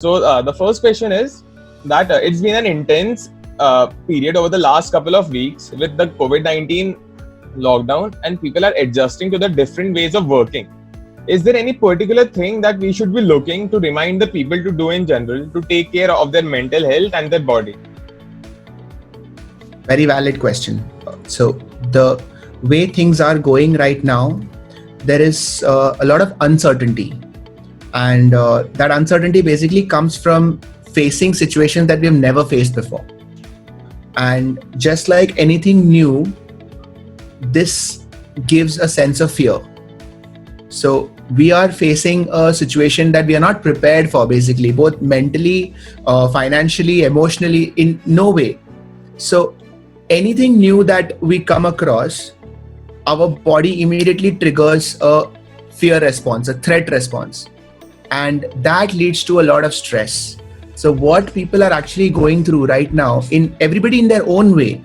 The first question is that it's been an intense period over the last couple of weeks with the COVID-19 lockdown, and people are adjusting to the different ways of working. Is there any particular thing that we should be looking to remind the people to do in general to take care of their mental health and their body? Very valid question. So the way things are going right now, there is a lot of uncertainty, and that uncertainty basically comes from facing situations that we have never faced before. And just like anything new, this gives a sense of fear. So we are facing a situation that we are not prepared for, basically, both mentally, financially, emotionally, in no way. So anything new that we come across, our body immediately triggers a fear response, a threat response, and that leads to a lot of stress. So what people are actually going through right now, in everybody in their own way.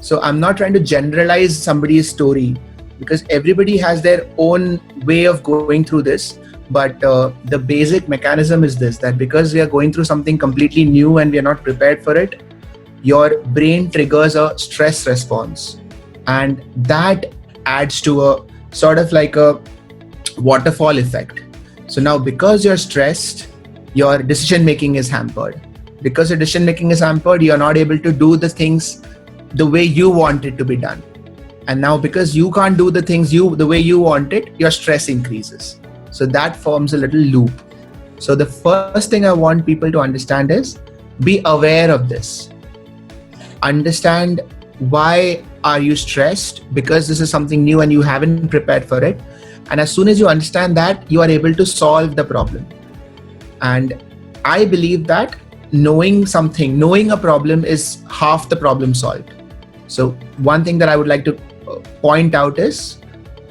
So I'm not trying to generalize somebody's story, because everybody has their own way of going through this. But the basic mechanism is this, that because we are going through something completely new and we are not prepared for it, your brain triggers a stress response, and that adds to a sort of like a waterfall effect. So now, because you're stressed, your decision making is hampered. Because your decision making is hampered, you're not able to do the things the way you want it to be done. And now, because you can't do the things the way you want it, your stress increases. So that forms a little loop. So the first thing I want people to understand is, be aware of this. Understand why are you stressed, because this is something new and you haven't prepared for it. And as soon as you understand that, you are able to solve the problem. And I believe that knowing a problem is half the problem solved. So one thing that I would like to point out is,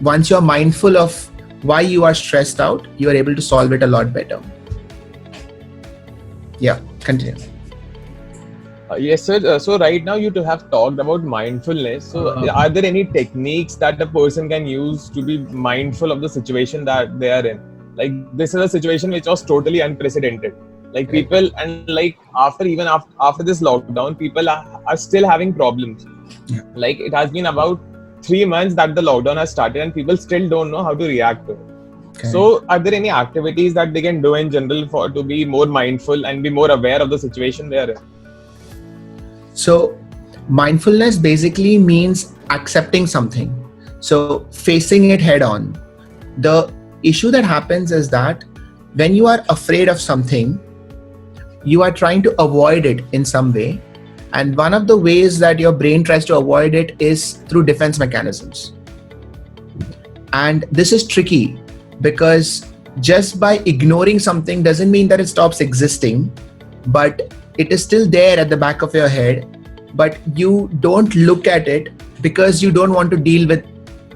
once you're mindful of why you are stressed out, you are able to solve it a lot better. Yeah, continue. Yes, sir. So right now you two have talked about mindfulness. So are there any techniques that a person can use to be mindful of the situation that they are in? Like, this is a situation which was totally unprecedented. Like, people, and like after this lockdown, people are still having problems. Yeah. Like, it has been about 3 months that the lockdown has started and people still don't know how to react to it. Okay. So are there any activities that they can do in general to be more mindful and be more aware of the situation they are in? So mindfulness basically means accepting something. So facing it head on. The issue that happens is that when you are afraid of something, you are trying to avoid it in some way. And one of the ways that your brain tries to avoid it is through defense mechanisms. And this is tricky, because just by ignoring something doesn't mean that it stops existing, but it is still there at the back of your head, but you don't look at it because you don't want to deal with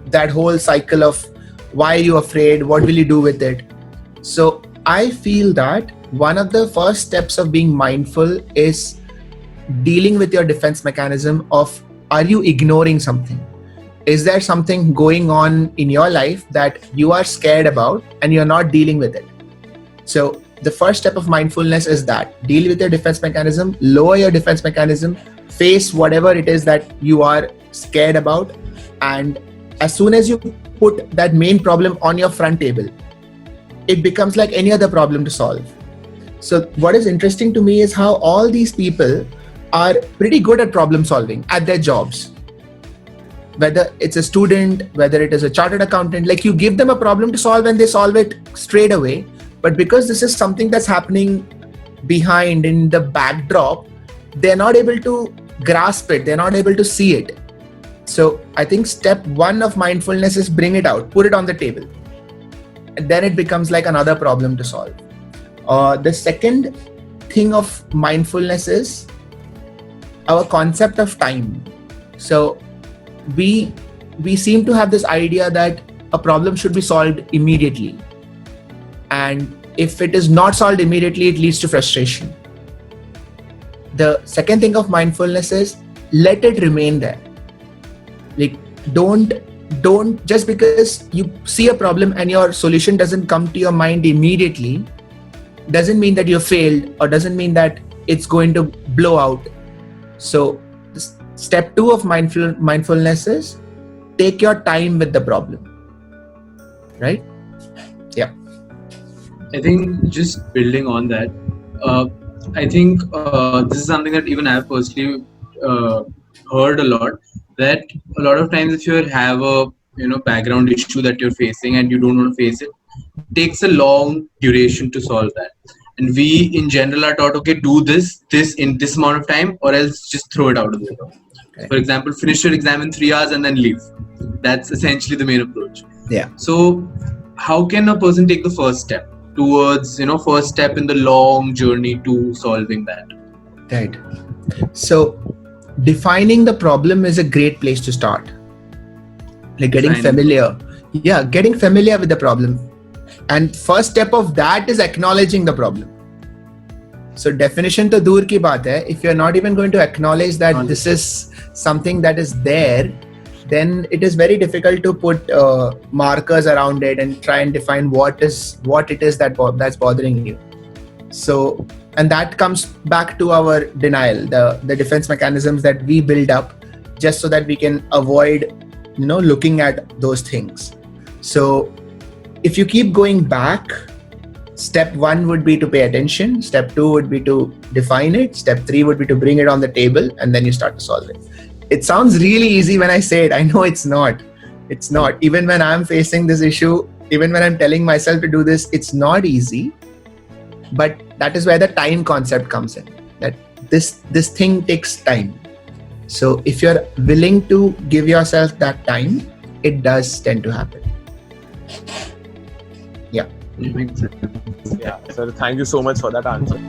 that whole cycle of why are you afraid, what will you do with it. So I feel that one of the first steps of being mindful is dealing with your defense mechanism of, are you ignoring something? Is there something going on in your life that you are scared about and you're not dealing with it? So the first step of mindfulness is that deal with your defense mechanism, lower your defense mechanism, face whatever it is that you are scared about. And as soon as you put that main problem on your front table, it becomes like any other problem to solve. So what is interesting to me is how all these people are pretty good at problem solving at their jobs. Whether it's a student, whether it is a chartered accountant, like, you give them a problem to solve and they solve it straight away. But because this is something that's happening behind in the backdrop, they're not able to grasp it. They're not able to see it. So I think step one of mindfulness is bring it out, put it on the table. And then it becomes like another problem to solve. The second thing of mindfulness is our concept of time. So we seem to have this idea that a problem should be solved immediately. And if it is not solved immediately, it leads to frustration. The second thing of mindfulness is, let it remain there. Like, don't just because you see a problem and your solution doesn't come to your mind immediately, doesn't mean that you failed, or doesn't mean that it's going to blow out. So step 2 of mindfulness is take your time with the problem, right? Yeah. I think just building on that, I think this is something that even I've personally heard a lot, that a lot of times if you have a background issue that you're facing and you don't want to face it, takes a long duration to solve that. And we in general are taught, okay, do this in this amount of time, or else just throw it out of the window. Okay. For example, finish your exam in 3 hours and then leave. That's essentially the main approach. Yeah. So how can a person take the first step towards, first step in the long journey to solving that? Right. So defining the problem is a great place to start. Like getting familiar. Yeah, getting familiar with the problem. And first step of that is acknowledging the problem. So definition to dur ki baat hai. If you're not even going to acknowledge that this is something that is there, then it is very difficult to put markers around it and try and define what it is that's bothering you. So, and that comes back to our denial, the defense mechanisms that we build up just so that we can avoid, looking at those things. So if you keep going back, step 1 would be to pay attention. Step 2 would be to define it. Step 3 would be to bring it on the table, and then you start to solve it. It sounds really easy when I say it. I know it's not. It's not. Even when I'm facing this issue, even when I'm telling myself to do this, it's not easy. But that is where the time concept comes in. That this thing takes time. So if you're willing to give yourself that time, it does tend to happen. Yeah. Yeah. So thank you so much for that answer.